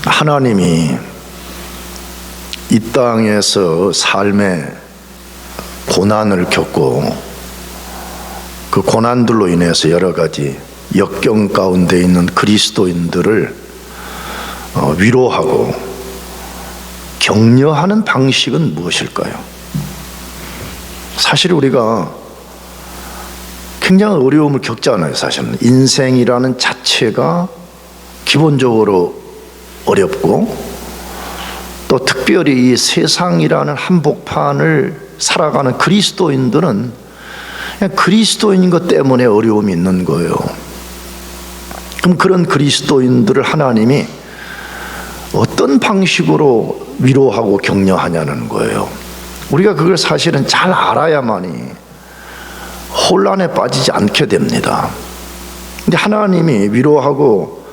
하나님이 이 땅에서 삶의 고난을 겪고 그 고난들로 인해서 여러 가지 역경 가운데 있는 그리스도인들을 위로하고 격려하는 방식은 무엇일까요? 사실 우리가 굉장히 어려움을 겪잖아요. 사실은 인생이라는 자체가 기본적으로 어렵고, 또 특별히 이 세상이라는 한복판을 살아가는 그리스도인들은 그냥 그리스도인인 것 때문에 어려움이 있는 거예요. 그럼 그런 그리스도인들을 하나님이 어떤 방식으로 위로하고 격려하냐는 거예요. 우리가 그걸 사실은 잘 알아야만이 혼란에 빠지지 않게 됩니다. 근데 하나님이 위로하고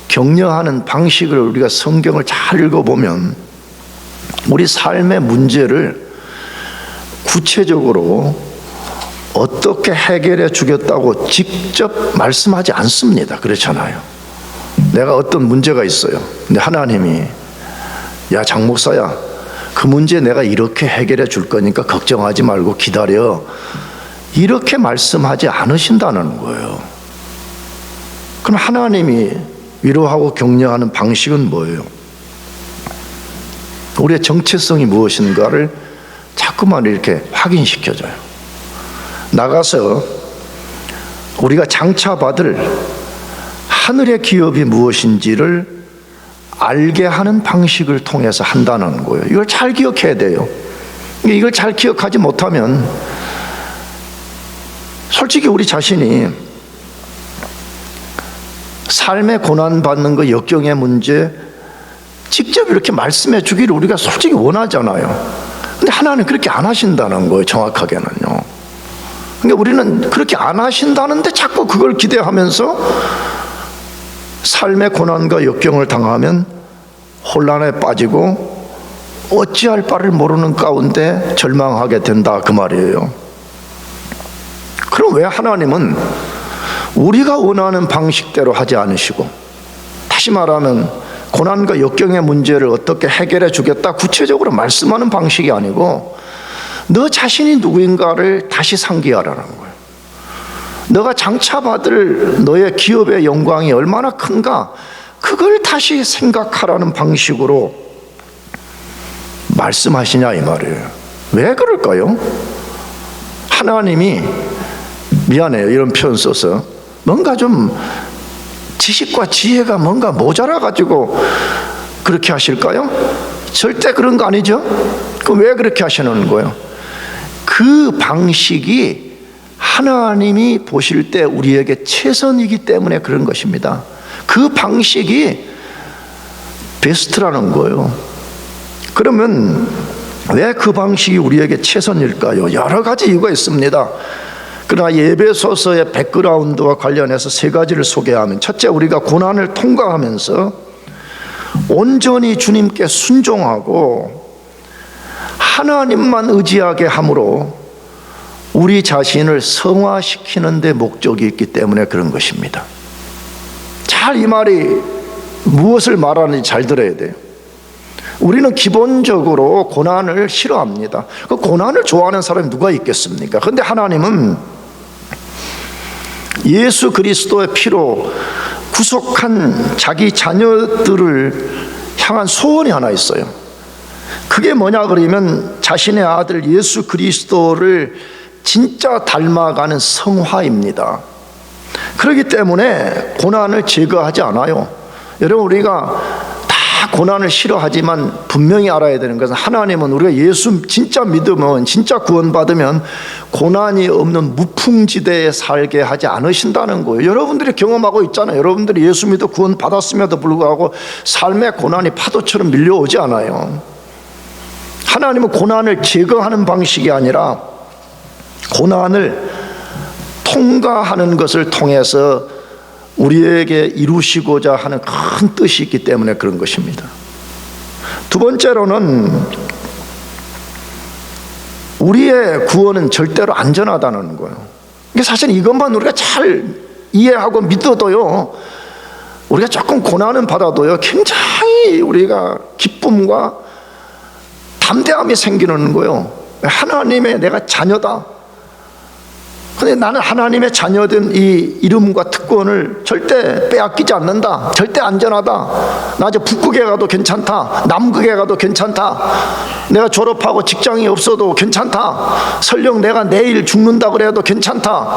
격려하는 방식을 우리가 성경을 잘 읽어보면 우리 삶의 문제를 구체적으로 어떻게 해결해 주겠다고 직접 말씀하지 않습니다. 그렇잖아요. 내가 어떤 문제가 있어요. 근데 하나님이 야, 장 목사야, 그 문제 내가 이렇게 해결해 줄 거니까 걱정하지 말고 기다려, 이렇게 말씀하지 않으신다는 거예요. 그럼 하나님이 위로하고 격려하는 방식은 뭐예요? 우리의 정체성이 무엇인가를 자꾸만 이렇게 확인시켜줘요. 나가서 우리가 장차받을 하늘의 기업이 무엇인지를 알게 하는 방식을 통해서 한다는 거예요. 이걸 잘 기억해야 돼요. 이걸 잘 기억하지 못하면 솔직히 우리 자신이 삶의 고난받는 거, 역경의 문제 직접 이렇게 말씀해 주기를 우리가 솔직히 원하잖아요. 근데 하나님 그렇게 안 하신다는 거예요. 정확하게는요. 그러니까 우리는 그렇게 안 하신다는데 자꾸 그걸 기대하면서 삶의 고난과 역경을 당하면 혼란에 빠지고 어찌할 바를 모르는 가운데 절망하게 된다, 그 말이에요. 그럼 왜 하나님은 우리가 원하는 방식대로 하지 않으시고, 다시 말하면 고난과 역경의 문제를 어떻게 해결해 주겠다 구체적으로 말씀하는 방식이 아니고 너 자신이 누구인가를 다시 상기하라는 거예요. 너가 장차 받을 너의 기업의 영광이 얼마나 큰가, 그걸 다시 생각하라는 방식으로 말씀하시냐 이 말이에요. 왜 그럴까요? 하나님이, 미안해요 이런 표현 써서, 뭔가 좀 지식과 지혜가 뭔가 모자라 가지고 그렇게 하실까요? 절대 그런 거 아니죠? 그럼 왜 그렇게 하시는 거예요? 그 방식이 하나님이 보실 때 우리에게 최선이기 때문에 그런 것입니다. 그 방식이 베스트라는 거예요. 그러면 왜 그 방식이 우리에게 최선일까요? 여러 가지 이유가 있습니다. 그러나 에베소서의 백그라운드와 관련해서 세 가지를 소개하면, 첫째, 우리가 고난을 통과하면서 온전히 주님께 순종하고 하나님만 의지하게 함으로 우리 자신을 성화시키는 데 목적이 있기 때문에 그런 것입니다. 잘 이 말이 무엇을 말하는지 잘 들어야 돼요. 우리는 기본적으로 고난을 싫어합니다. 그 고난을 좋아하는 사람이 누가 있겠습니까? 그런데 하나님은 예수 그리스도의 피로 구속한 자기 자녀들을 향한 소원이 하나 있어요. 그게 뭐냐 그러면 자신의 아들 예수 그리스도를 진짜 닮아가는 성화입니다. 그렇기 때문에 고난을 제거하지 않아요. 여러분, 우리가 고난을 싫어하지만 분명히 알아야 되는 것은, 하나님은 우리가 예수 진짜 믿으면, 진짜 구원받으면 고난이 없는 무풍지대에 살게 하지 않으신다는 거예요. 여러분들이 경험하고 있잖아요. 여러분들이 예수 믿어 구원받았음에도 불구하고 삶의 고난이 파도처럼 밀려오지 않아요. 하나님은 고난을 제거하는 방식이 아니라 고난을 통과하는 것을 통해서 우리에게 이루시고자 하는 큰 뜻이 있기 때문에 그런 것입니다. 두 번째로는 우리의 구원은 절대로 안전하다는 거예요. 사실 이것만 우리가 잘 이해하고 믿어도요, 우리가 조금 고난은 받아도요, 굉장히 우리가 기쁨과 담대함이 생기는 거예요. 하나님의 내가 자녀다. 근데 나는 하나님의 자녀된 이 이름과 특권을 절대 빼앗기지 않는다. 절대 안전하다. 나 이제 북극에 가도 괜찮다. 남극에 가도 괜찮다. 내가 졸업하고 직장이 없어도 괜찮다. 설령 내가 내일 죽는다 그래도 괜찮다.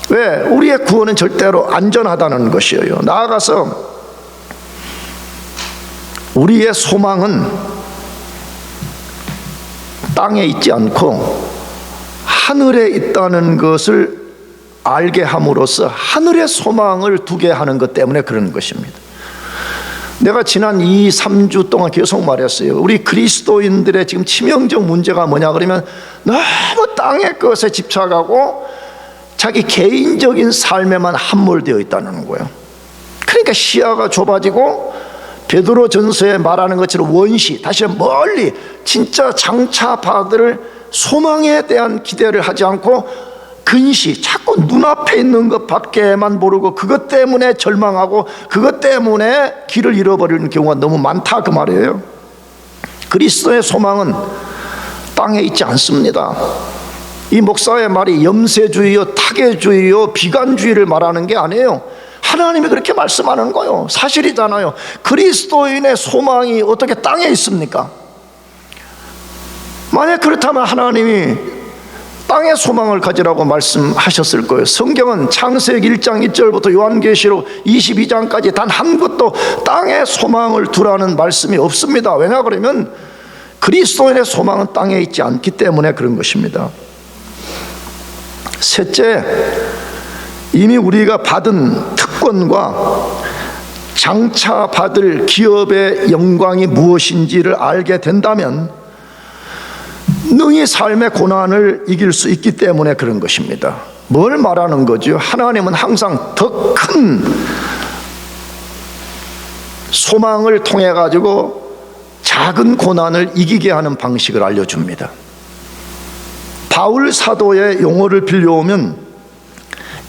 왜? 우리의 구원은 절대로 안전하다는 것이에요. 나아가서 우리의 소망은 땅에 있지 않고 하늘에 있다는 것을 알게 함으로써 하늘의 소망을 두게 하는 것 때문에 그런 것입니다. 내가 지난 2-3주 동안 계속 말했어요. 우리 그리스도인들의 지금 치명적 문제가 뭐냐 그러면 너무 땅의 것에 집착하고 자기 개인적인 삶에만 함몰되어 있다는 거예요. 그러니까 시야가 좁아지고 베드로 전서에 말하는 것처럼 원시, 다시 멀리 진짜 장차 받을 소망에 대한 기대를 하지 않고 근시, 자꾸 눈앞에 있는 것밖에만 모르고 그것 때문에 절망하고 그것 때문에 길을 잃어버리는 경우가 너무 많다 그 말이에요. 그리스도의 소망은 땅에 있지 않습니다. 이 목사의 말이 염세주의요, 타계주의요, 비관주의를 말하는 게 아니에요. 하나님이 그렇게 말씀하는 거예요. 사실이잖아요. 그리스도인의 소망이 어떻게 땅에 있습니까? 만약 그렇다면 하나님이 땅의 소망을 가지라고 말씀하셨을 거예요. 성경은 창세기 1장 1절부터 요한계시록 22장까지 단 한 곳도 땅의 소망을 두라는 말씀이 없습니다. 왜냐 그러면 그리스도인의 소망은 땅에 있지 않기 때문에 그런 것입니다. 셋째, 이미 우리가 받은 특권과 장차 받을 기업의 영광이 무엇인지를 알게 된다면 능히 삶의 고난을 이길 수 있기 때문에 그런 것입니다. 뭘 말하는 거죠? 하나님은 항상 더 큰 소망을 통해 가지고 작은 고난을 이기게 하는 방식을 알려줍니다. 바울 사도의 용어를 빌려오면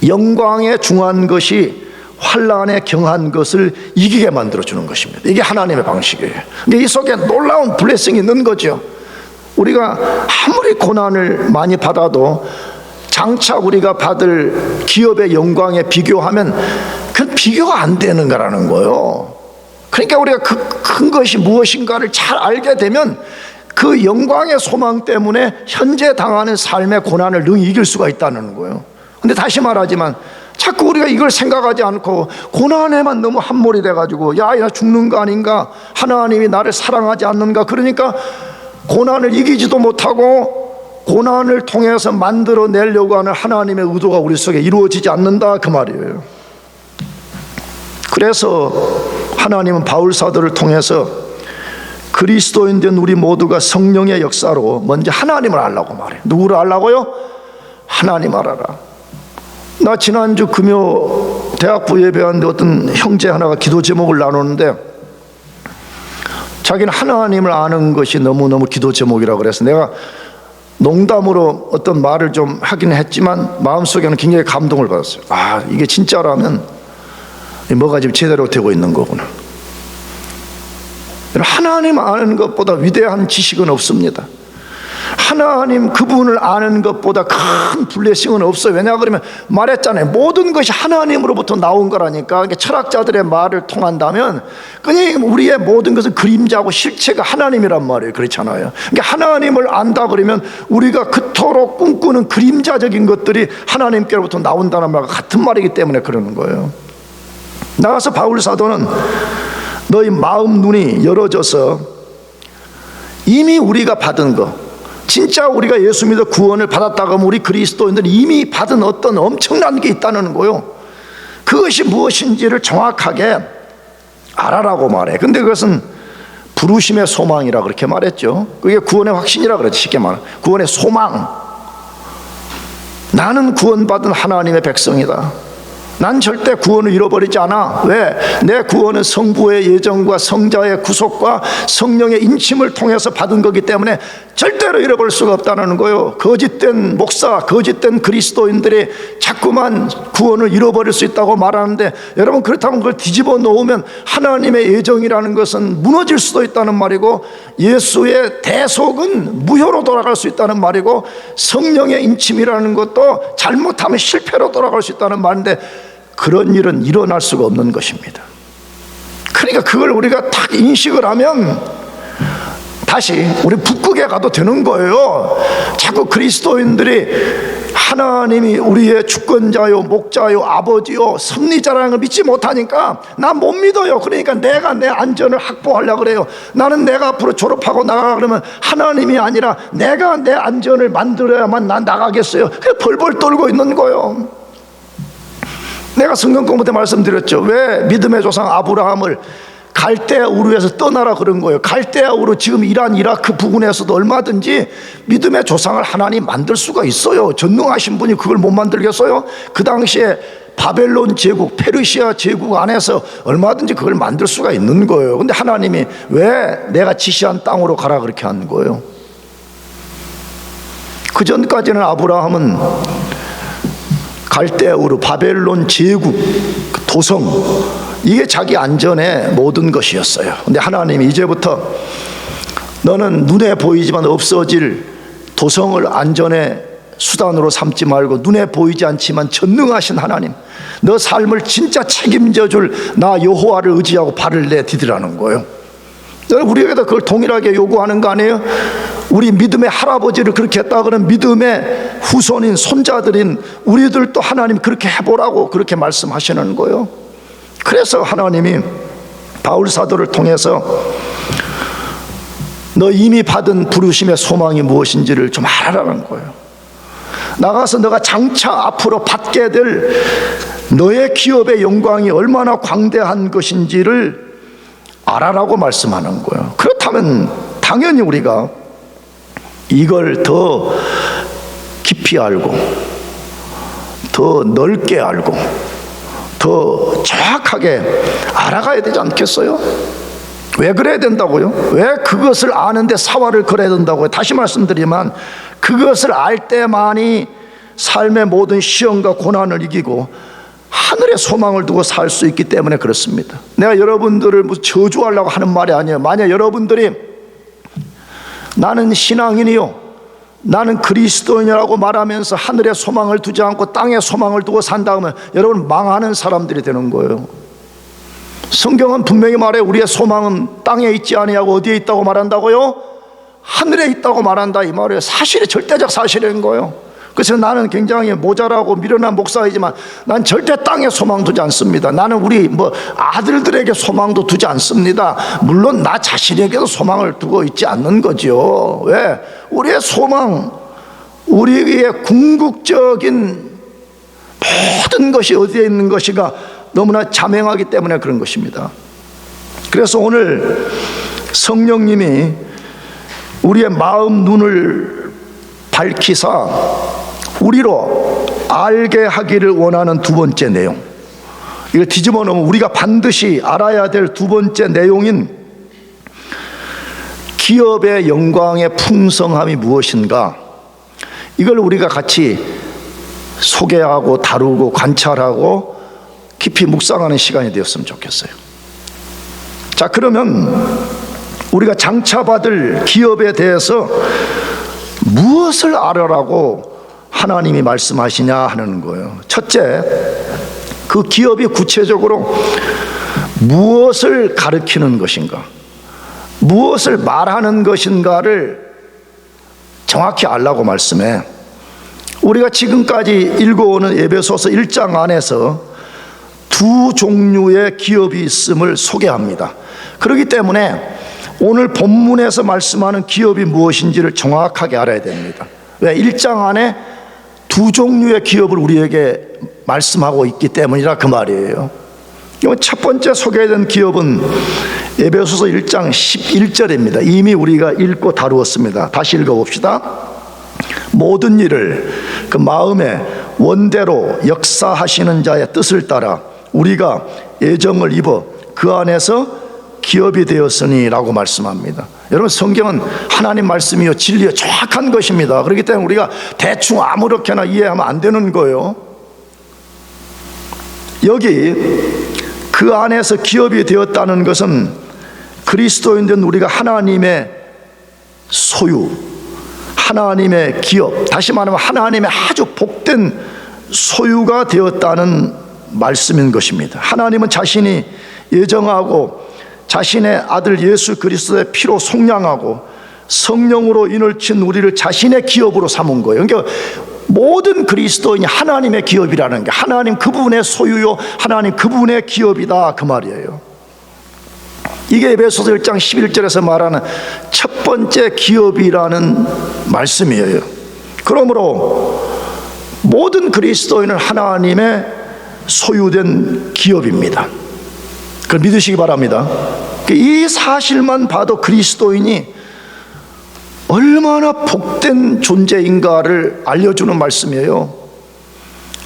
영광에 중한 것이 환난에 경한 것을 이기게 만들어주는 것입니다. 이게 하나님의 방식이에요. 근데 이 속에 놀라운 블레싱이 있는 거죠. 우리가 아무리 고난을 많이 받아도 장차 우리가 받을 기업의 영광에 비교하면 그 비교가 안 되는 거라는 거예요. 그러니까 우리가 그 큰 것이 무엇인가를 잘 알게 되면 그 영광의 소망 때문에 현재 당하는 삶의 고난을 능히 이길 수가 있다는 거예요. 근데 다시 말하지만 자꾸 우리가 이걸 생각하지 않고 고난에만 너무 함몰이 돼가지고 야, 나 죽는 거 아닌가, 하나님이 나를 사랑하지 않는가, 그러니까 고난을 이기지도 못하고 고난을 통해서 만들어내려고 하는 하나님의 의도가 우리 속에 이루어지지 않는다 그 말이에요. 그래서 하나님은 바울 사도를 통해서 그리스도인 된 우리 모두가 성령의 역사로 먼저 하나님을 알라고 말해요. 누구를 알라고요? 하나님 알아라. 나 지난주 금요 대학부 예배하는데 어떤 형제 하나가 기도 제목을 나누는데 자기는 하나님을 아는 것이 너무너무 기도 제목이라고 그래서 내가 농담으로 어떤 말을 좀 하긴 했지만 마음속에는 굉장히 감동을 받았어요. 아, 이게 진짜라면 뭐가 지금 제대로 되고 있는 거구나. 하나님 아는 것보다 위대한 지식은 없습니다. 하나님 그분을 아는 것보다 큰 블레싱은 없어요. 왜냐 그러면 말했잖아요. 모든 것이 하나님으로부터 나온 거라니까. 그러니까 철학자들의 말을 통한다면 그냥 우리의 모든 것은 그림자고 실체가 하나님이란 말이에요. 그렇잖아요. 그러니까 하나님을 안다 그러면 우리가 그토록 꿈꾸는 그림자적인 것들이 하나님께로부터 나온다는 말과 같은 말이기 때문에 그러는 거예요. 나가서 바울 사도는 너희 마음 눈이 열어져서 이미 우리가 받은 거, 진짜 우리가 예수 믿어 구원을 받았다고 하면 우리 그리스도인들이 이미 받은 어떤 엄청난 게 있다는 거예요. 그것이 무엇인지를 정확하게 알아라고 말해. 근데 그것은 부르심의 소망이라 그렇게 말했죠. 그게 구원의 확신이라 그랬지. 쉽게 말하면 구원의 소망. 나는 구원받은 하나님의 백성이다. 난 절대 구원을 잃어버리지 않아. 왜? 내 구원은 성부의 예정과 성자의 구속과 성령의 인침을 통해서 받은 거기 때문에 절대로 잃어버릴 수가 없다는 거예요. 거짓된 목사, 거짓된 그리스도인들이 자꾸만 구원을 잃어버릴 수 있다고 말하는데, 여러분 그렇다면 그걸 뒤집어 놓으면 하나님의 예정이라는 것은 무너질 수도 있다는 말이고, 예수의 대속은 무효로 돌아갈 수 있다는 말이고, 성령의 인침이라는 것도 잘못하면 실패로 돌아갈 수 있다는 말인데, 그런 일은 일어날 수가 없는 것입니다. 그러니까 그걸 우리가 딱 인식을 하면 다시 우리 북극에 가도 되는 거예요. 자꾸 그리스도인들이 하나님이 우리의 주권자요, 목자요, 아버지요, 섭리자라는 걸 믿지 못하니까 난 못 믿어요. 그러니까 내가 내 안전을 확보하려고 그래요. 나는 내가 앞으로 졸업하고 나가라 그러면 하나님이 아니라 내가 내 안전을 만들어야만 난 나가겠어요. 그래서 벌벌 떨고 있는 거예요. 내가 성경 공부 때 말씀드렸죠. 왜 믿음의 조상 아브라함을 갈대아 우르에서 떠나라 그런 거예요. 갈대아 우르, 지금 이란 이라크 부근에서도 얼마든지 믿음의 조상을 하나님 만들 수가 있어요. 전능하신 분이 그걸 못 만들겠어요? 그 당시에 바벨론 제국, 페르시아 제국 안에서 얼마든지 그걸 만들 수가 있는 거예요. 근데 하나님이 왜 내가 지시한 땅으로 가라 그렇게 한 거예요? 그 전까지는 아브라함은 갈대아 우르, 바벨론 제국, 도성, 이게 자기 안전의 모든 것이었어요. 근데 하나님이 이제부터 너는 눈에 보이지만 없어질 도성을 안전의 수단으로 삼지 말고 눈에 보이지 않지만 전능하신 하나님, 너 삶을 진짜 책임져 줄 나 여호와를 의지하고 발을 내디디라는 거예요. 우리에게도 그걸 동일하게 요구하는 거 아니에요? 우리 믿음의 할아버지를 그렇게 했다 그러면 믿음의 후손인 손자들인 우리들도 하나님 그렇게 해보라고 그렇게 말씀하시는 거예요. 그래서 하나님이 바울 사도를 통해서 너 이미 받은 부르심의 소망이 무엇인지를 좀 알아라는 거예요. 나가서 너가 장차 앞으로 받게 될 너의 기업의 영광이 얼마나 광대한 것인지를 알아라고 말씀하는 거예요. 그렇다면 당연히 우리가 이걸 더 깊이 알고 더 넓게 알고 더 정확하게 알아가야 되지 않겠어요? 왜 그래야 된다고요? 왜 그것을 아는데 사활을 걸어야 된다고요? 다시 말씀드리면 그것을 알 때만이 삶의 모든 시험과 고난을 이기고 하늘의 소망을 두고 살 수 있기 때문에 그렇습니다. 내가 여러분들을 저주하려고 하는 말이 아니에요. 만약 여러분들이 나는 신앙인이요, 나는 그리스도인이라고 말하면서 하늘의 소망을 두지 않고 땅의 소망을 두고 산다 하면 여러분 망하는 사람들이 되는 거예요. 성경은 분명히 말해 우리의 소망은 땅에 있지 아니하고 어디에 있다고 말한다고요? 하늘에 있다고 말한다 이 말이에요. 사실이 절대적 사실인 거예요. 그래서 나는 굉장히 모자라고 미련한 목사이지만 난 절대 땅에 소망 두지 않습니다. 나는 우리 아들들에게 소망도 두지 않습니다. 물론 나 자신에게도 소망을 두고 있지 않는 거죠. 왜? 우리의 소망, 우리의 궁극적인 모든 것이 어디에 있는 것이가 너무나 자명하기 때문에 그런 것입니다. 그래서 오늘 성령님이 우리의 마음 눈을 밝히사 우리로 알게 하기를 원하는 두 번째 내용, 이걸 뒤집어 놓으면 우리가 반드시 알아야 될 두 번째 내용인 기업의 영광의 풍성함이 무엇인가, 이걸 우리가 같이 소개하고 다루고 관찰하고 깊이 묵상하는 시간이 되었으면 좋겠어요. 자, 그러면 우리가 장차 받을 기업에 대해서 무엇을 알아라고 하나님이 말씀하시냐 하는 거예요. 첫째, 그 기업이 구체적으로 무엇을 가르치는 것인가, 무엇을 말하는 것인가를 정확히 알라고 말씀해. 우리가 지금까지 읽어오는 에베소서 1장 안에서 두 종류의 기업이 있음을 소개합니다. 그렇기 때문에 오늘 본문에서 말씀하는 기업이 무엇인지를 정확하게 알아야 됩니다. 왜? 1장 안에 두 종류의 기업을 우리에게 말씀하고 있기 때문이라 그 말이에요. 첫 번째 소개된 기업은 에베소서 1장 11절입니다. 이미 우리가 읽고 다루었습니다. 다시 읽어봅시다. 모든 일을 그 마음의 원대로 역사하시는 자의 뜻을 따라 우리가 애정을 입어 그 안에서 기업이 되었으니 라고 말씀합니다. 여러분, 성경은 하나님 말씀이요 진리요 정확한 것입니다. 그렇기 때문에 우리가 대충 아무렇게나 이해하면 안 되는 거예요. 여기 그 안에서 기업이 되었다는 것은 그리스도인된 우리가 하나님의 소유, 하나님의 기업, 다시 말하면 하나님의 아주 복된 소유가 되었다는 말씀인 것입니다. 하나님은 자신이 예정하고 자신의 아들 예수 그리스도의 피로 속량하고 성령으로 인을 친 우리를 자신의 기업으로 삼은 거예요. 그러니까 모든 그리스도인이 하나님의 기업이라는 게, 하나님 그분의 소유요 하나님 그분의 기업이다, 그 말이에요. 이게 에베소서 1장 11절에서 말하는 첫 번째 기업이라는 말씀이에요. 그러므로 모든 그리스도인은 하나님의 소유된 기업입니다. 그걸 믿으시기 바랍니다. 이 사실만 봐도 그리스도인이 얼마나 복된 존재인가를 알려주는 말씀이에요.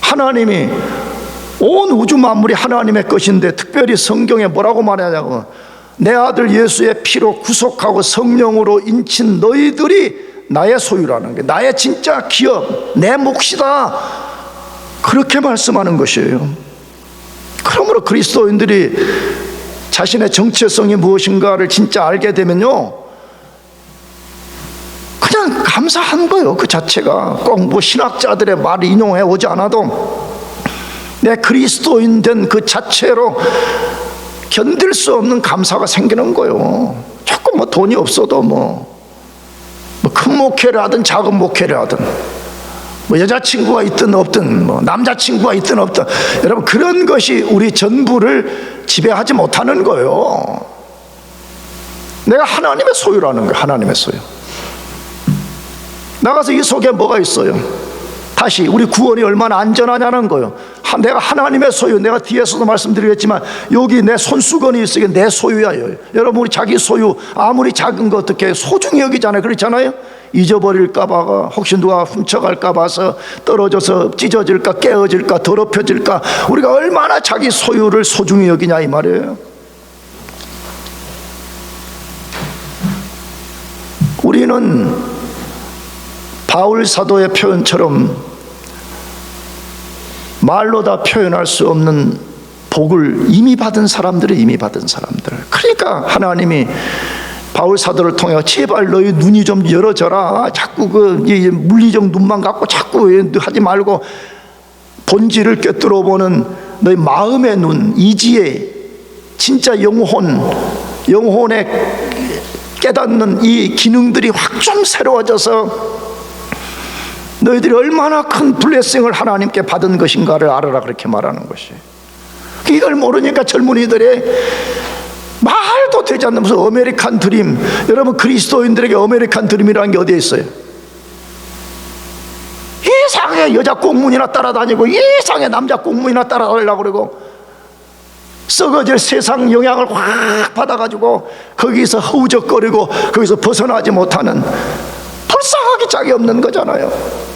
하나님이 온 우주 만물이 하나님의 것인데 특별히 성경에 뭐라고 말하냐고, 내 아들 예수의 피로 구속하고 성령으로 인친 너희들이 나의 소유라는 게, 나의 진짜 기업, 내 몫이다, 그렇게 말씀하는 것이에요. 그러므로 그리스도인들이 자신의 정체성이 무엇인가를 진짜 알게 되면요, 그냥 감사한 거예요. 그 자체가 꼭 뭐 신학자들의 말을 인용해 오지 않아도 내 그리스도인 된 그 자체로 견딜 수 없는 감사가 생기는 거예요. 조금 뭐 돈이 없어도 뭐 큰 목회를 하든 작은 목회를 하든, 뭐 여자친구가 있든 없든, 뭐 남자친구가 있든 없든, 여러분 그런 것이 우리 전부를 지배하지 못하는 거예요. 내가 하나님의 소유라는 거예요. 하나님의 소유. 나가서 이 속에 뭐가 있어요? 다시 우리 구원이 얼마나 안전하냐는 거예요. 내가 하나님의 소유, 내가 뒤에서도 말씀드리겠지만 여기 내 손수건이 있으니까 내 소유야. 여러분, 우리 자기 소유 아무리 작은 거 어떻게 소중히 여기잖아요. 그렇잖아요. 잊어버릴까 봐, 혹시 누가 훔쳐갈까 봐서 떨어져서 찢어질까, 깨어질까, 더럽혀질까, 우리가 얼마나 자기 소유를 소중히 여기냐 이 말이에요. 우리는 바울 사도의 표현처럼 말로 다 표현할 수 없는 복을 이미 받은 사람들이, 이미 받은 사람들. 그러니까 하나님이 바울 사도를 통해 제발 너희 눈이 좀 열어져라, 자꾸 그 물리적 눈만 갖고 자꾸 하지 말고 본질을 꿰뚫어 보는 너희 마음의 눈, 이지의 진짜 영혼의 깨닫는 이 기능들이 확 좀 새로워져서 너희들이 얼마나 큰 블레싱을 하나님께 받은 것인가를 알아라, 그렇게 말하는 것이. 이걸 모르니까 젊은이들이 말도 되지 않는 무슨 아메리칸 드림. 여러분, 그리스도인들에게 아메리칸 드림이라는 게 어디에 있어요? 이상하게 여자 꽁무니나 따라다니고 이상하게 남자 꽁무니나 따라다니려고 그러고 썩어질 세상 영향을 확 받아가지고 거기서 허우적거리고 거기서 벗어나지 못하는, 불쌍하기 짝이 없는 거잖아요.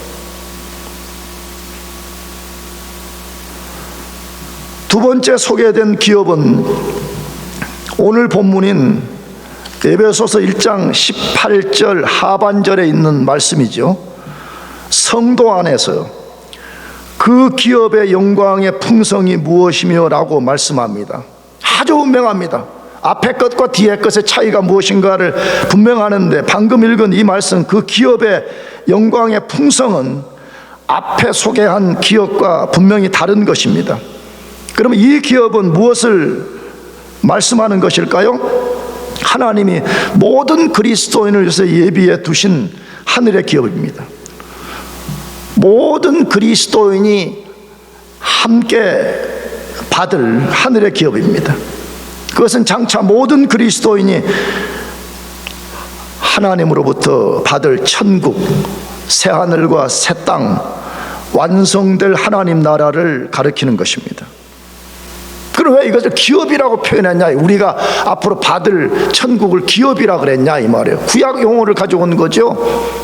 두 번째 소개된 기업은 오늘 본문인 에베소서 1장 18절 하반절에 있는 말씀이죠. 성도 안에서 그 기업의 영광의 풍성이 무엇이며 라고 말씀합니다. 아주 분명합니다. 앞에 것과 뒤에 것의 차이가 무엇인가를 분명하는데, 방금 읽은 이 말씀, 그 기업의 영광의 풍성은 앞에 소개한 기업과 분명히 다른 것입니다. 그러면 이 기업은 무엇을 말씀하는 것일까요? 하나님이 모든 그리스도인을 위해서 예비해 두신 하늘의 기업입니다. 모든 그리스도인이 함께 받을 하늘의 기업입니다. 그것은 장차 모든 그리스도인이 하나님으로부터 받을 천국, 새하늘과 새 땅, 완성될 하나님 나라를 가리키는 것입니다. 그럼 왜 이것을 기업이라고 표현했냐? 우리가 앞으로 받을 천국을 기업이라 그랬냐 이 말이에요. 구약 용어를 가져온 거죠.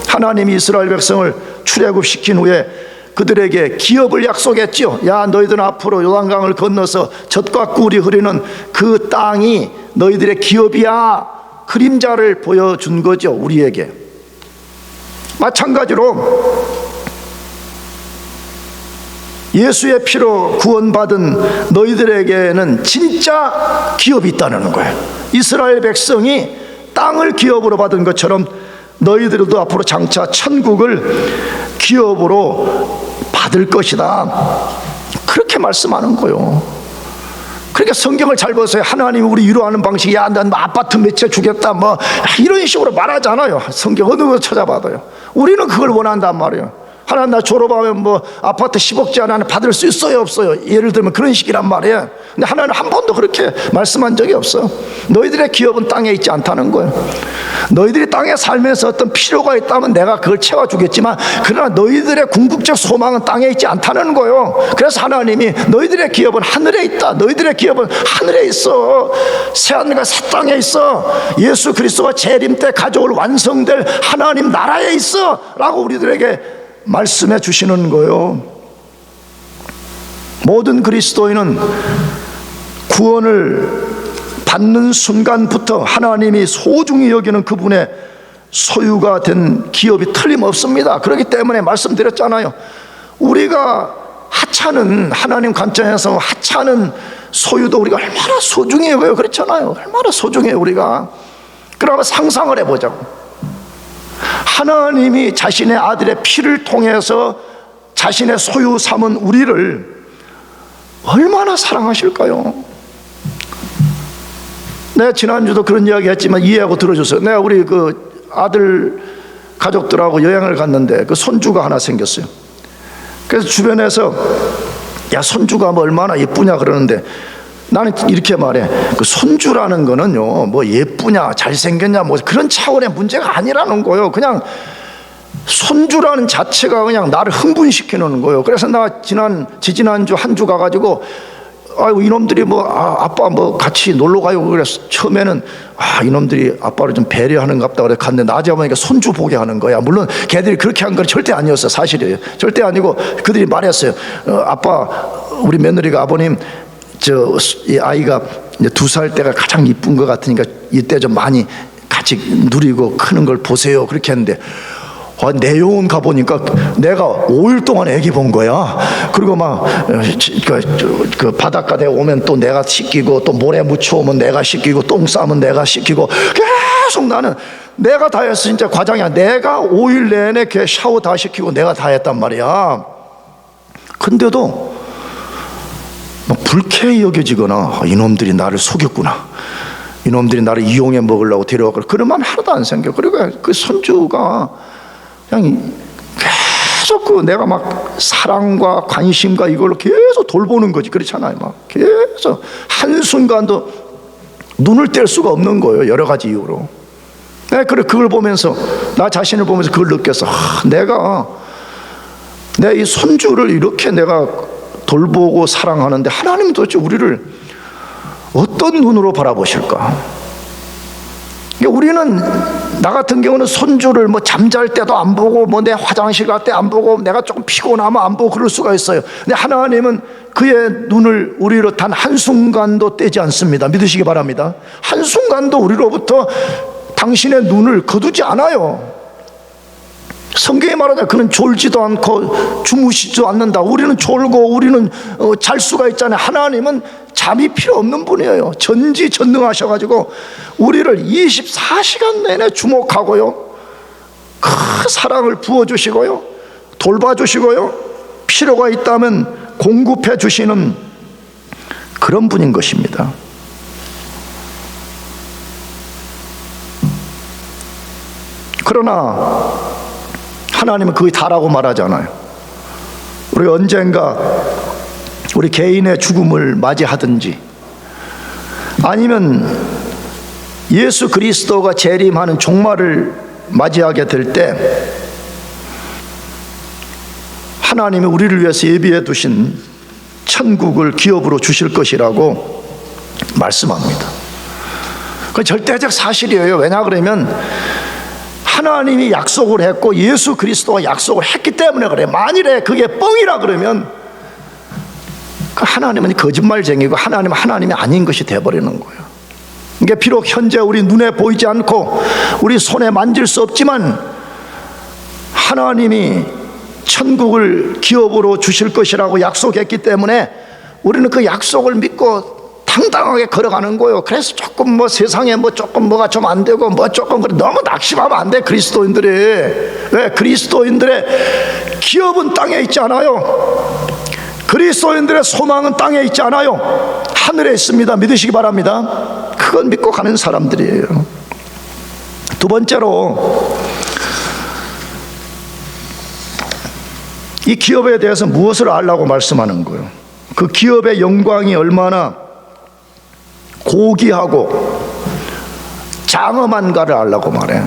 하나님이 이스라엘 백성을 출애굽시킨 후에 그들에게 기업을 약속했죠. 야, 너희들은 앞으로 요단강을 건너서 젖과 꿀이 흐르는 그 땅이 너희들의 기업이야. 그림자를 보여준 거죠, 우리에게. 마찬가지로 예수의 피로 구원받은 너희들에게는 진짜 기업이 있다는 거예요. 이스라엘 백성이 땅을 기업으로 받은 것처럼 너희들도 앞으로 장차 천국을 기업으로 받을 것이다. 그렇게 말씀하는 거예요. 그러니까 성경을 잘 보세요. 하나님이 우리 위로하는 방식이 난 아파트 몇 채 주겠다 뭐 이런 식으로 말하잖아요. 성경 어느 거 찾아봐도요. 우리는 그걸 원한단 말이에요. 하나님 나 졸업하면 뭐 아파트 10억짜리 하나 받을 수 있어요 없어요? 예를 들면 그런 식이란 말이에요. 근데 하나님은 한 번도 그렇게 말씀한 적이 없어요. 너희들의 기업은 땅에 있지 않다는 거예요. 너희들이 땅에 살면서 어떤 필요가 있다면 내가 그걸 채워주겠지만 그러나 너희들의 궁극적 소망은 땅에 있지 않다는 거예요. 그래서 하나님이 너희들의 기업은 하늘에 있다. 너희들의 기업은 하늘에 있어. 새하늘과 새 땅에 있어. 예수 그리스도가 재림 때 가져올 완성될 하나님 나라에 있어 라고 우리들에게 말씀해 주시는 거예요. 모든 그리스도인은 구원을 받는 순간부터 하나님이 소중히 여기는 그분의 소유가 된 기업이 틀림없습니다. 그렇기 때문에 말씀드렸잖아요. 우리가 하찮은, 하나님 관점에서 하찮은 소유도 우리가 얼마나 소중히 여겨요. 그렇잖아요. 얼마나 소중해요 우리가. 그러면 상상을 해보자고. 하나님이 자신의 아들의 피를 통해서 자신의 소유 삼은 우리를 얼마나 사랑하실까요? 내가 지난주도 그런 이야기 했지만 이해하고 들어줬어요. 내가 우리 그 아들 가족들하고 여행을 갔는데 그 손주가 하나 생겼어요. 그래서 주변에서 야 손주가 뭐 얼마나 예쁘냐 그러는데 나는 이렇게 말해. 그 손주라는 거는요, 뭐 예쁘냐, 잘생겼냐, 뭐 그런 차원의 문제가 아니라는 거예요. 그냥 손주라는 자체가 그냥 나를 흥분시키는 거예요. 그래서 나 지지난주 한 주 가가지고, 아이고, 이놈들이 뭐, 아빠 뭐 같이 놀러 가요. 그래서 처음에는, 이놈들이 아빠를 좀 배려하는가 보다. 그래서 갔는데 나중에 보니까 손주 보게 하는 거야. 물론 걔들이 그렇게 한 건 절대 아니었어. 사실이에요. 절대 아니고 그들이 말했어요. 아빠, 우리 며느리가 아버님, 이 아이가 이제 2살 때가 가장 이쁜 것 같으니까 이때 좀 많이 같이 누리고 크는 걸 보세요. 그렇게 했는데 내용은 가보니까 내가 5일 동안 애기 본 거야. 그리고 막 그 바닷가에 오면 또 내가 씻기고 또 모래 묻혀오면 내가 씻기고 똥 싸면 내가 씻기고 계속 나는 내가 다 했어. 진짜 과장이야. 내가 5일 내내 걔 샤워 다 시키고 내가 다 했단 말이야. 근데도 불쾌히 여겨지거나 이놈들이 나를 속였구나, 이놈들이 나를 이용해 먹으려고 데려왔구나 그런 마음이 하나도 안 생겨. 그리고 그 손주가 그냥 계속 그 내가 막 사랑과 관심과 이걸로 계속 돌보는 거지. 그렇잖아요. 막 계속 한순간도 눈을 뗄 수가 없는 거예요. 여러 가지 이유로. 내가 그걸 보면서 나 자신을 보면서 그걸 느꼈어. 내가 이 손주를 이렇게 내가 돌보고 사랑하는데 하나님은 도대체 우리를 어떤 눈으로 바라보실까? 우리는 나 같은 경우는 손주를 뭐 잠잘 때도 안 보고 뭐 내 화장실 갈 때 안 보고 내가 조금 피곤하면 안 보고 그럴 수가 있어요. 근데 하나님은 그의 눈을 우리로 단 한순간도 떼지 않습니다. 믿으시기 바랍니다. 한순간도 우리로부터 당신의 눈을 거두지 않아요. 성경이 말하자 그는 졸지도 않고 주무시지도 않는다. 우리는 졸고 우리는 잘 수가 있잖아요. 하나님은 잠이 필요 없는 분이에요. 전지전능하셔가지고 우리를 24시간 내내 주목하고요, 큰 사랑을 부어주시고요, 돌봐주시고요, 필요가 있다면 공급해 주시는 그런 분인 것입니다. 그러나 하나님은 그게 다라고 말하잖아요. 우리 언젠가 우리 개인의 죽음을 맞이하든지 아니면 예수 그리스도가 재림하는 종말을 맞이하게 될 때 하나님이 우리를 위해서 예비해 두신 천국을 기업으로 주실 것이라고 말씀합니다. 그건 절대적 사실이에요. 왜냐 그러면 하나님이 약속을 했고 예수 그리스도가 약속을 했기 때문에 그래요. 만일에 그게 뻥이라 그러면 그 하나님은 거짓말쟁이고 하나님이 아닌 것이 되어버리는 거예요. 이게 비록 현재 우리 눈에 보이지 않고 우리 손에 만질 수 없지만 하나님이 천국을 기업으로 주실 것이라고 약속했기 때문에 우리는 그 약속을 믿고 당당하게 걸어가는 거예요. 그래서 조금 세상에 조금 뭐가 좀 안 되고 조금 너무 낙심하면 안 돼. 그리스도인들이. 왜? 그리스도인들의 기업은 땅에 있지 않아요. 그리스도인들의 소망은 땅에 있지 않아요. 하늘에 있습니다. 믿으시기 바랍니다. 그건 믿고 가는 사람들이에요. 두 번째로, 이 기업에 대해서 무엇을 알라고 말씀하는 거예요? 그 기업의 영광이 얼마나 고귀하고 장엄한가를 알라고 말해.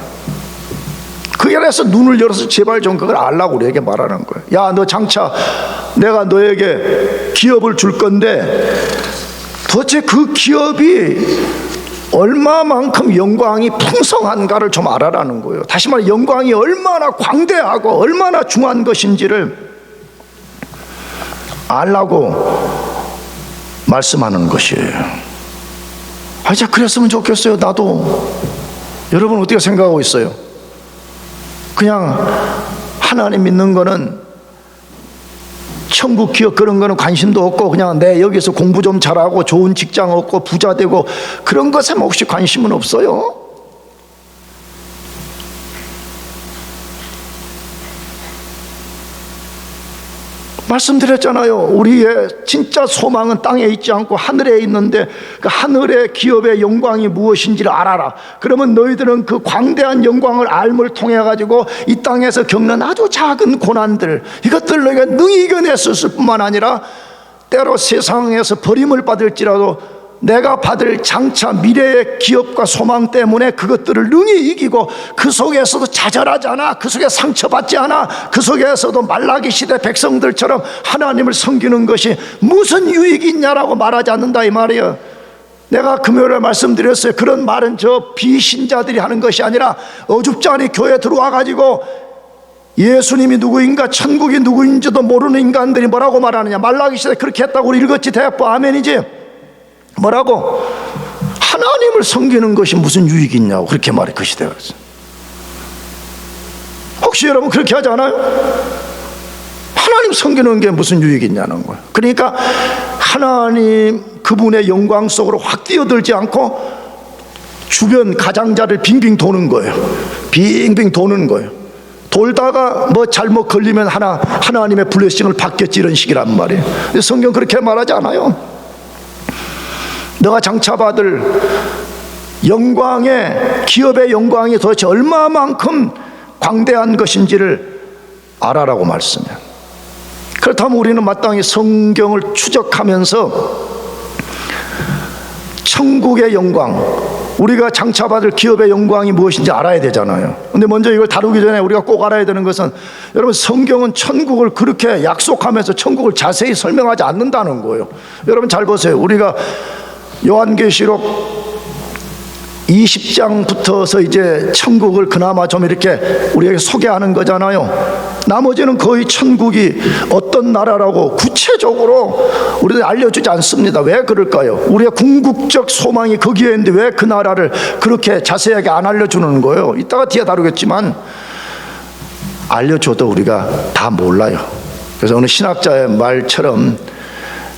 그게 그래서 눈을 열어서 제발 좀 그걸 알라고 우리에게 말하는 거예요. 야, 너 장차 내가 너에게 기업을 줄 건데 도대체 그 기업이 얼마만큼 영광이 풍성한가를 좀 알아라는 거예요. 다시 말해 영광이 얼마나 광대하고 얼마나 중요한 것인지를 알라고 말씀하는 것이에요. 진짜 그랬으면 좋겠어요. 나도. 여러분 어떻게 생각하고 있어요? 그냥 하나님 믿는 거는 천국 기업 그런 거는 관심도 없고 그냥 내 여기서 공부 좀 잘하고 좋은 직장 얻고 부자 되고 그런 것에 혹시 관심은 없어요? 말씀드렸잖아요. 우리의 진짜 소망은 땅에 있지 않고 하늘에 있는데 그 하늘의 기업의 영광이 무엇인지를 알아라. 그러면 너희들은 그 광대한 영광을 알물 통해 가지고 이 땅에서 겪는 아주 작은 고난들, 이것들 너희가 능히 이겨냈을 뿐만 아니라 때로 세상에서 버림을 받을지라도 내가 받을 장차 미래의 기업과 소망 때문에 그것들을 능히 이기고 그 속에서도 좌절하지 않아, 그 속에 상처받지 않아, 그 속에서도 말라기 시대 백성들처럼 하나님을 섬기는 것이 무슨 유익이 있냐라고 말하지 않는다 이 말이에요. 내가 금요일에 말씀드렸어요. 그런 말은 저 비신자들이 하는 것이 아니라 어줍지 않이 교회에 들어와 가지고 예수님이 누구인가 천국이 누구인지도 모르는 인간들이 뭐라고 말하느냐. 말라기 시대 그렇게 했다고 우리 읽었지. 대학부 아멘이지. 뭐라고? 하나님을 섬기는 것이 무슨 유익이 있냐고 그렇게 말해. 그 시대가. 혹시 여러분 그렇게 하지 않아요? 하나님 섬기는 게 무슨 유익이 있냐는 거예요. 그러니까 하나님 그분의 영광 속으로 확 뛰어들지 않고 주변 가장자를 빙빙 도는 거예요. 빙빙 도는 거예요. 돌다가 잘못 걸리면 하나님의 블레싱을 받겠지 이런 식이란 말이에요. 근데 성경 그렇게 말하지 않아요. 너가 장차 받을 영광의 기업의 영광이 도대체 얼마만큼 광대한 것인지를 알아라고 말씀해요. 그렇다면 우리는 마땅히 성경을 추적하면서 천국의 영광, 우리가 장차 받을 기업의 영광이 무엇인지 알아야 되잖아요. 근데 먼저 이걸 다루기 전에 우리가 꼭 알아야 되는 것은, 여러분 성경은 천국을 그렇게 약속하면서 천국을 자세히 설명하지 않는다는 거예요. 여러분 잘 보세요. 우리가 요한계시록 20장부터서 이제 천국을 그나마 좀 이렇게 우리에게 소개하는 거잖아요. 나머지는 거의 천국이 어떤 나라라고 구체적으로 우리들 알려주지 않습니다. 왜 그럴까요? 우리의 궁극적 소망이 거기에 있는데 왜 그 나라를 그렇게 자세하게 안 알려주는 거예요? 이따가 뒤에 다루겠지만 알려줘도 우리가 다 몰라요. 그래서 어느 신학자의 말처럼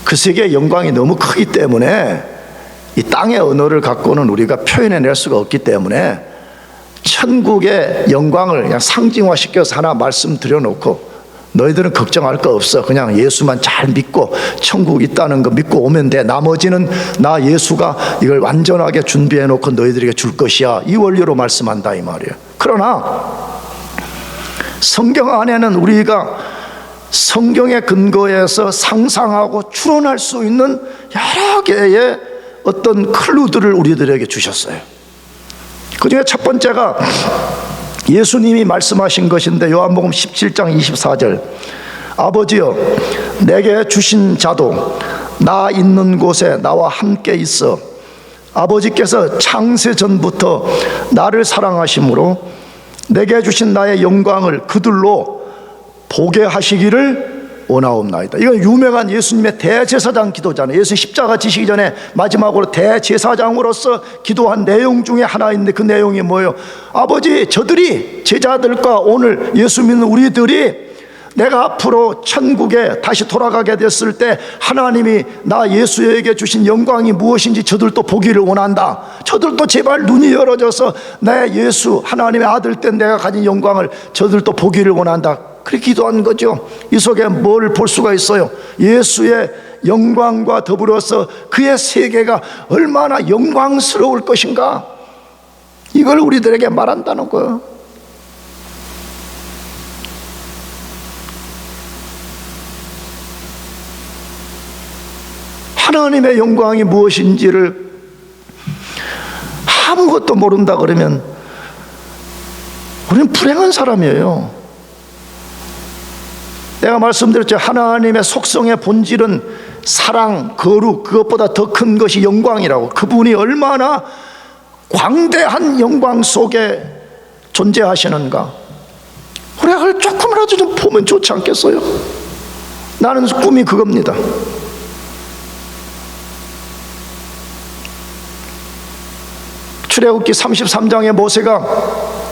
그 세계의 영광이 너무 크기 때문에 이 땅의 언어를 갖고는 우리가 표현해낼 수가 없기 때문에 천국의 영광을 그냥 상징화시켜서 하나 말씀드려놓고 너희들은 걱정할 거 없어. 그냥 예수만 잘 믿고 천국 있다는 거 믿고 오면 돼. 나머지는 나 예수가 이걸 완전하게 준비해놓고 너희들에게 줄 것이야. 이 원리로 말씀한다 이 말이에요. 그러나 성경 안에는 우리가 성경의 근거에서 상상하고 추론할 수 있는 여러 개의 어떤 클루들을 우리들에게 주셨어요. 그 중에 첫 번째가 예수님이 말씀하신 것인데 요한복음 17장 24절 아버지여 내게 주신 자도 나 있는 곳에 나와 함께 있어 아버지께서 창세 전부터 나를 사랑하심으로 내게 주신 나의 영광을 그들로 보게 하시기를 원하옵나이다. 이건 유명한 예수님의 대제사장 기도잖아요. 예수 십자가 지시기 전에 마지막으로 대제사장으로서 기도한 내용 중에 하나인데, 그 내용이 뭐예요? 아버지, 저들이, 제자들과 오늘 예수 믿는 우리들이 내가 앞으로 천국에 다시 돌아가게 됐을 때 하나님이 나 예수에게 주신 영광이 무엇인지 저들도 보기를 원한다. 저들도 제발 눈이 열어져서 내 예수 하나님의 아들 때 내가 가진 영광을 저들도 보기를 원한다. 그렇게 기도한 거죠. 이 속에 뭘 볼 수가 있어요? 예수의 영광과 더불어서 그의 세계가 얼마나 영광스러울 것인가, 이걸 우리들에게 말한다는 거예요. 하나님의 영광이 무엇인지를 아무것도 모른다 그러면 우리는 불행한 사람이에요. 내가 말씀드렸죠. 하나님의 속성의 본질은 사랑, 거룩, 그것보다 더 큰 것이 영광이라고. 그분이 얼마나 광대한 영광 속에 존재하시는가, 우리가 그걸 조금이라도 좀 보면 좋지 않겠어요? 나는 꿈이 그겁니다. 출애굽기 33장에 모세가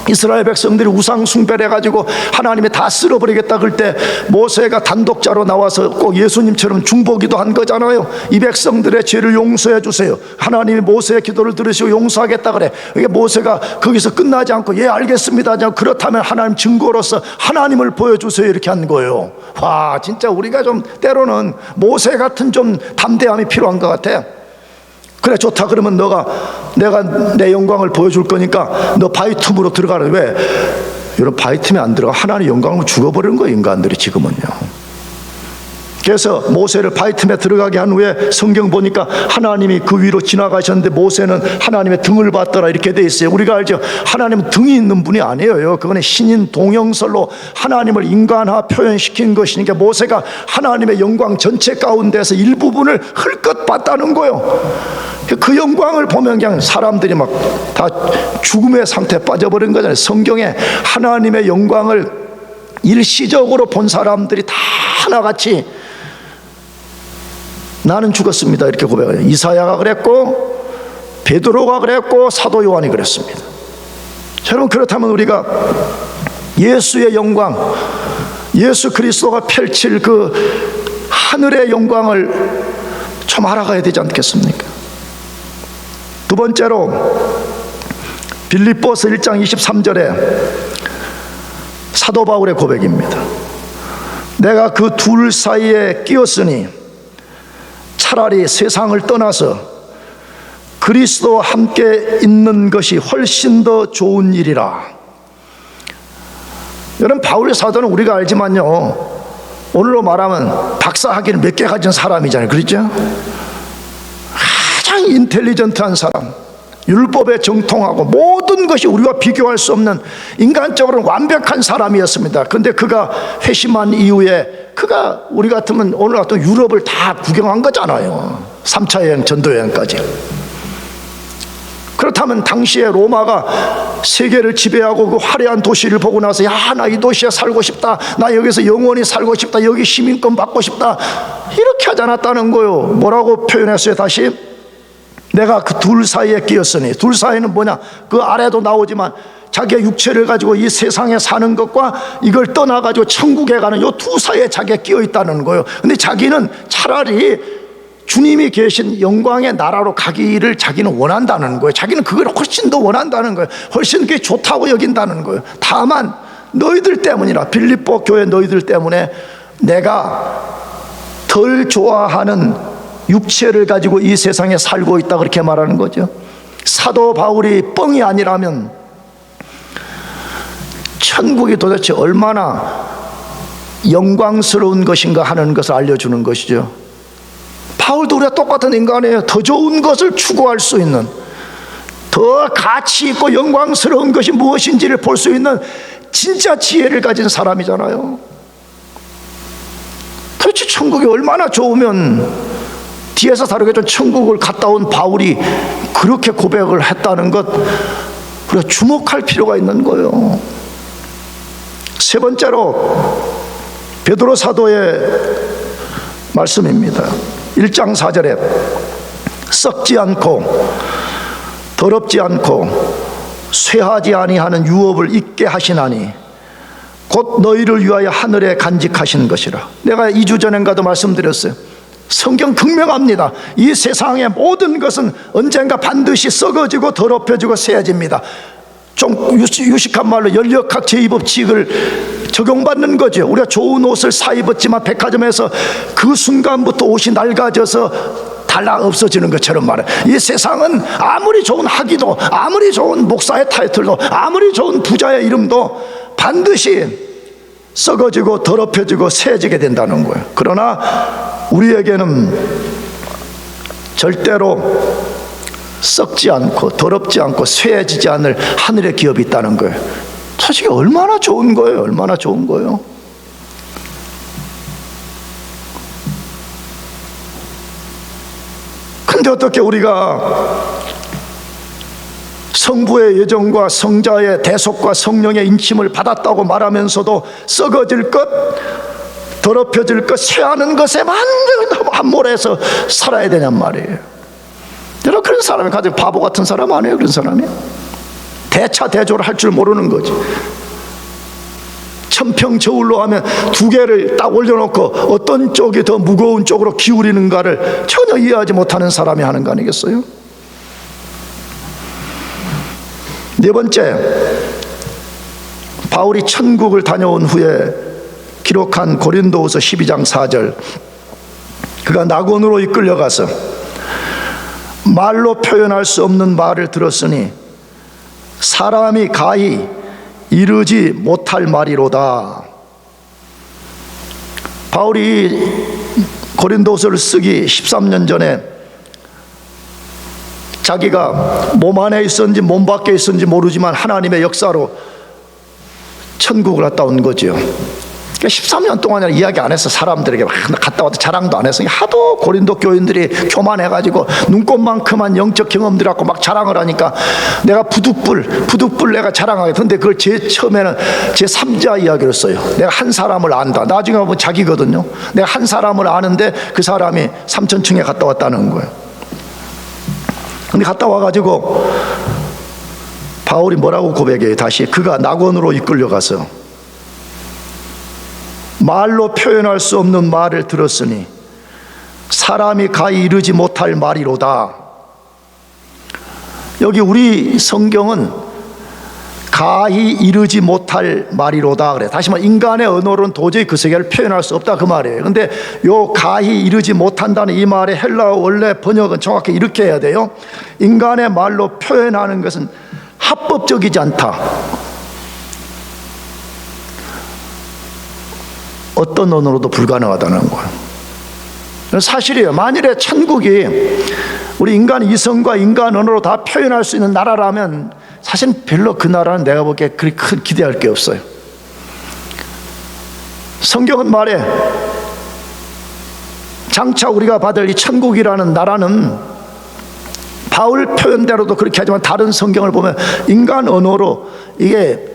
이스라엘 백성들이 우상 숭배를 해가지고 하나님이 다 쓸어버리겠다 그럴 때 모세가 단독자로 나와서 꼭 예수님처럼 중보기도 한 거잖아요. 이 백성들의 죄를 용서해 주세요. 하나님이 모세의 기도를 들으시고 용서하겠다 그래. 이게 모세가 거기서 끝나지 않고 예 알겠습니다, 그렇다면 하나님 증거로서 하나님을 보여주세요, 이렇게 한 거예요. 와, 진짜 우리가 좀 때로는 모세 같은 좀 담대함이 필요한 것 같아. 그래, 좋다. 그러면 내가 내 영광을 보여줄 거니까 너 바위 틈으로 들어가라. 왜? 여러분, 바위 틈에 안 들어가 하나님의 영광을 죽어버리는 거예요, 인간들이 지금은요. 그래서 모세를 바위 틈에 들어가게 한 후에 성경 보니까 하나님이 그 위로 지나가셨는데 모세는 하나님의 등을 봤더라, 이렇게 돼 있어요. 우리가 알죠. 하나님은 등이 있는 분이 아니에요. 그거는 신인 동영설로 하나님을 인간화 표현시킨 것이니까 모세가 하나님의 영광 전체 가운데서 일부분을 흘끗 봤다는 거예요. 그 영광을 보면 그냥 사람들이 막 다 죽음의 상태에 빠져버린 거잖아요. 성경에 하나님의 영광을 일시적으로 본 사람들이 다 하나같이 나는 죽었습니다, 이렇게 고백해요. 이사야가 그랬고 베드로가 그랬고 사도 요한이 그랬습니다. 여러분, 그렇다면 우리가 예수의 영광, 예수 그리스도가 펼칠 그 하늘의 영광을 좀 알아가야 되지 않겠습니까? 두 번째로 빌립보서 1장 23절에 사도 바울의 고백입니다. 내가 그 둘 사이에 끼었으니 차라리 세상을 떠나서 그리스도와 함께 있는 것이 훨씬 더 좋은 일이라. 여러분, 바울 사도는 우리가 알지만요, 오늘로 말하면 박사 학위를 몇 개 가진 사람이잖아요. 그렇죠? 가장 인텔리전트한 사람, 율법에 정통하고 모든 것이 우리와 비교할 수 없는 인간적으로는 완벽한 사람이었습니다. 그런데 그가 회심한 이후에 그가 우리 같으면 오늘 같은 유럽을 다 구경한 거잖아요. 3차 여행, 전도 여행까지. 그렇다면 당시에 로마가 세계를 지배하고 그 화려한 도시를 보고 나서 야, 나 이 도시에 살고 싶다, 나 여기서 영원히 살고 싶다, 여기 시민권 받고 싶다, 이렇게 하지 않았다는 거예요. 뭐라고 표현했어요? 다시, 내가 그 둘 사이에 끼었으니. 둘 사이는 뭐냐? 그 아래도 나오지만 자기의 육체를 가지고 이 세상에 사는 것과 이걸 떠나가지고 천국에 가는 이 두 사이에 자기가 끼어 있다는 거예요. 근데 자기는 차라리 주님이 계신 영광의 나라로 가기를 자기는 원한다는 거예요. 자기는 그걸 훨씬 더 원한다는 거예요. 훨씬 그게 좋다고 여긴다는 거예요. 다만 너희들 때문이라, 빌립보 교회 너희들 때문에 내가 덜 좋아하는 육체를 가지고 이 세상에 살고 있다, 그렇게 말하는 거죠. 사도 바울이 뻥이 아니라면 천국이 도대체 얼마나 영광스러운 것인가 하는 것을 알려주는 것이죠. 바울도 우리가 똑같은 인간이에요. 더 좋은 것을 추구할 수 있는, 더 가치 있고 영광스러운 것이 무엇인지를 볼 수 있는 진짜 지혜를 가진 사람이잖아요. 도대체 천국이 얼마나 좋으면, 뒤에서 다루겠죠, 천국을 갔다 온 바울이 그렇게 고백을 했다는 것, 우리가 주목할 필요가 있는 거예요. 세 번째로 베드로 사도의 말씀입니다. 1장 4절에 썩지 않고 더럽지 않고 쇠하지 아니하는 유업을 잊게 하시나니 곧 너희를 위하여 하늘에 간직하신 것이라. 내가 2주 전인가도 말씀드렸어요. 성경 극명합니다. 이 세상의 모든 것은 언젠가 반드시 썩어지고 더럽혀지고 쇠해집니다. 좀 유식한 말로 연력학 제2법칙을 적용받는 거죠. 우리가 좋은 옷을 사 입었지만 백화점에서 그 순간부터 옷이 낡아져서 달라 없어지는 것처럼 말해. 이 세상은 아무리 좋은 학위도, 아무리 좋은 목사의 타이틀도, 아무리 좋은 부자의 이름도 반드시 썩어지고 더럽혀지고 쇠해지게 된다는 거예요. 그러나 우리에게는 절대로 썩지 않고 더럽지 않고 쇠해지지 않을 하늘의 기업이 있다는 거예요. 솔직히 얼마나 좋은 거예요. 얼마나 좋은 거예요. 근데 어떻게 우리가 성부의 예정과 성자의 대속과 성령의 인침을 받았다고 말하면서도 썩어질 것, 더럽혀질 것, 쇠하는 것에만 함몰해서 살아야 되냔 말이에요. 여러분, 그런 사람이 가장 바보 같은 사람 아니에요? 그런 사람이 대차대조를 할 줄 모르는 거지. 천평저울로 하면 두 개를 딱 올려놓고 어떤 쪽이 더 무거운 쪽으로 기울이는가를 전혀 이해하지 못하는 사람이 하는 거 아니겠어요? 네 번째, 바울이 천국을 다녀온 후에 기록한 고린도후서 12장 4절, 그가 낙원으로 이끌려가서 말로 표현할 수 없는 말을 들었으니 사람이 가히 이르지 못할 말이로다. 바울이 고린도서를 쓰기 13년 전에 자기가 몸 안에 있었는지 몸 밖에 있었는지 모르지만 하나님의 역사로 천국을 갔다 온 거죠. 13년 동안 이야기 안 했어. 사람들에게 막 갔다 와도 자랑도 안 했어. 하도 고린도 교인들이 교만해가지고 눈꽃만큼한 영적 경험들 갖고 막 자랑을 하니까 내가 부득불 내가 자랑하게. 근데 그걸 제일 처음에는 제 3자 이야기를 써요. 내가 한 사람을 안다. 나중에 보면 자기거든요. 내가 한 사람을 아는데 그 사람이 삼천층에 갔다 왔다는 거예요. 근데 갔다 와가지고 바울이 뭐라고 고백해요? 다시 그가 낙원으로 이끌려가서 말로 표현할 수 없는 말을 들었으니 사람이 가히 이르지 못할 말이로다. 여기 우리 성경은 가히 이르지 못할 말이로다 그래. 다시 말해 인간의 언어로는 도저히 그 세계를 표현할 수 없다 그 말이에요. 근데 요 가히 이르지 못한다는 이 말의 헬라어 원래 번역은 정확히 이렇게 해야 돼요. 인간의 말로 표현하는 것은 합법적이지 않다. 어떤 언어로도 불가능하다는 거예요. 사실이에요. 만일에 천국이 우리 인간 이성과 인간 언어로 다 표현할 수 있는 나라라면 사실 별로 그 나라는 내가 보기에 그렇게 큰 기대할 게 없어요. 성경은 말해 장차 우리가 받을 이 천국이라는 나라는 바울 표현대로도 그렇게 하지만 다른 성경을 보면 인간 언어로 이게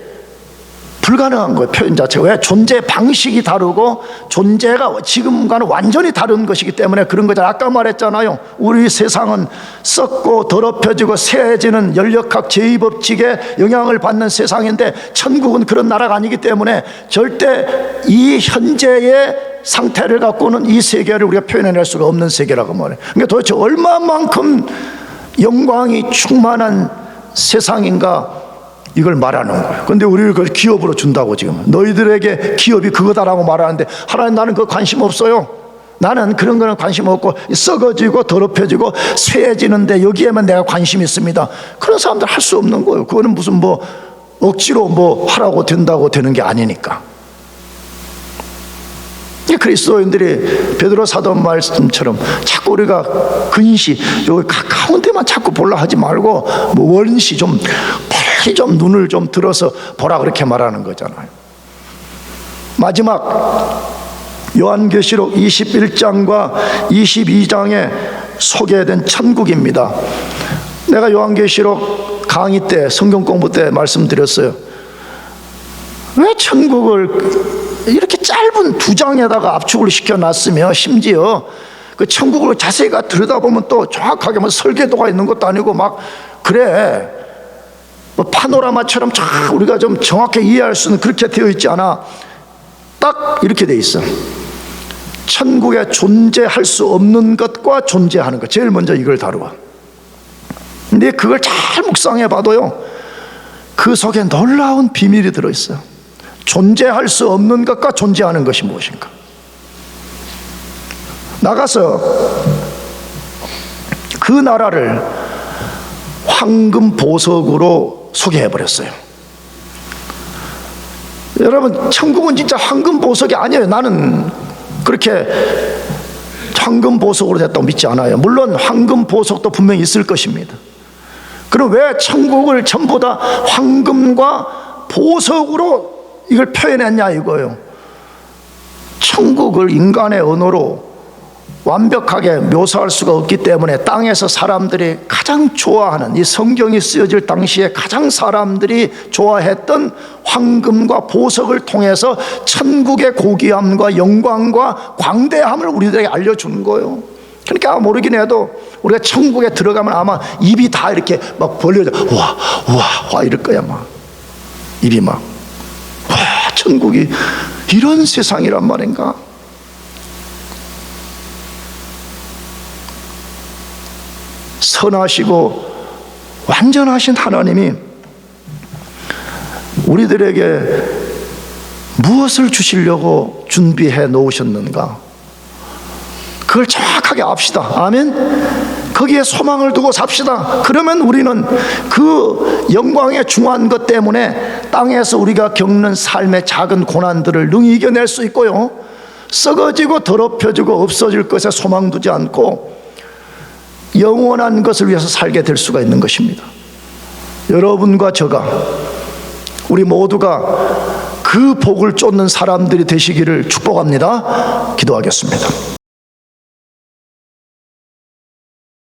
불가능한 거예요. 표현 자체가. 왜? 존재 방식이 다르고 존재가 지금과는 완전히 다른 것이기 때문에 그런 거잖아요. 아까 말했잖아요. 우리 세상은 썩고 더럽혀지고 쇠해지는 연력학 제2법칙에 영향을 받는 세상인데 천국은 그런 나라가 아니기 때문에 절대 이 현재의 상태를 갖고는 이 세계를 우리가 표현해낼 수가 없는 세계라고 말해요. 그러니까 도대체 얼마만큼 영광이 충만한 세상인가 이걸 말하는 거예요. 근데 우리를 그걸 기업으로 준다고 지금 너희들에게 기업이 그거다라고 말하는데 하나님 나는 그거 관심 없어요. 나는 그런 거는 관심 없고 썩어지고 더럽혀지고 쇠해지는데 여기에만 내가 관심 있습니다. 그런 사람들 할 수 없는 거예요. 그거는 무슨 뭐 억지로 뭐 하라고 된다고 되는 게 아니니까. 그리스도인들이 베드로 사도 말씀처럼 자꾸 우리가 근시 여기 가까운 데만 자꾸 보려 하지 말고 뭐 원시 좀 빨리 좀 눈을 좀 들어서 보라 그렇게 말하는 거잖아요. 마지막 요한계시록 21장과 22장에 소개된 천국입니다. 내가 요한계시록 강의 때 성경 공부 때 말씀드렸어요. 왜 천국을 이렇게 짧은 2장에다가 압축을 시켜놨으며 심지어 그 천국을 자세히 들여다보면 또 정확하게 뭐 설계도가 있는 것도 아니고 막 그래 뭐 파노라마처럼 우리가 좀 정확히 이해할 수는 그렇게 되어 있지 않아. 딱 이렇게 돼 있어. 천국에 존재할 수 없는 것과 존재하는 것, 제일 먼저 이걸 다루어. 근데 그걸 잘 묵상해 봐도요, 그 속에 놀라운 비밀이 들어있어요. 존재할 수 없는 것과 존재하는 것이 무엇인가. 나가서 그 나라를 황금 보석으로 소개해버렸어요. 여러분, 천국은 진짜 황금 보석이 아니에요. 나는 그렇게 황금 보석으로 됐다고 믿지 않아요. 물론 황금 보석도 분명히 있을 것입니다. 그럼 왜 천국을 전부 다 황금과 보석으로 이걸 표현했냐 이거예요. 천국을 인간의 언어로 완벽하게 묘사할 수가 없기 때문에 땅에서 사람들이 가장 좋아하는, 이 성경이 쓰여질 당시에 가장 사람들이 좋아했던 황금과 보석을 통해서 천국의 고귀함과 영광과 광대함을 우리들에게 알려주는 거예요. 그러니까 모르긴 해도 우리가 천국에 들어가면 아마 입이 다 이렇게 막 벌려져. 와 이럴 거야. 막 입이 막, 와, 천국이 이런 세상이란 말인가. 선하시고 완전하신 하나님이 우리들에게 무엇을 주시려고 준비해 놓으셨는가, 그걸 정확하게 압시다. 아멘. 거기에 소망을 두고 삽시다. 그러면 우리는 그 영광에 중요한 것 때문에 땅에서 우리가 겪는 삶의 작은 고난들을 능히 이겨낼 수 있고요, 썩어지고 더럽혀지고 없어질 것에 소망 두지 않고 영원한 것을 위해서 살게 될 수가 있는 것입니다. 여러분과 저가, 우리 모두가 그 복을 쫓는 사람들이 되시기를 축복합니다. 기도하겠습니다.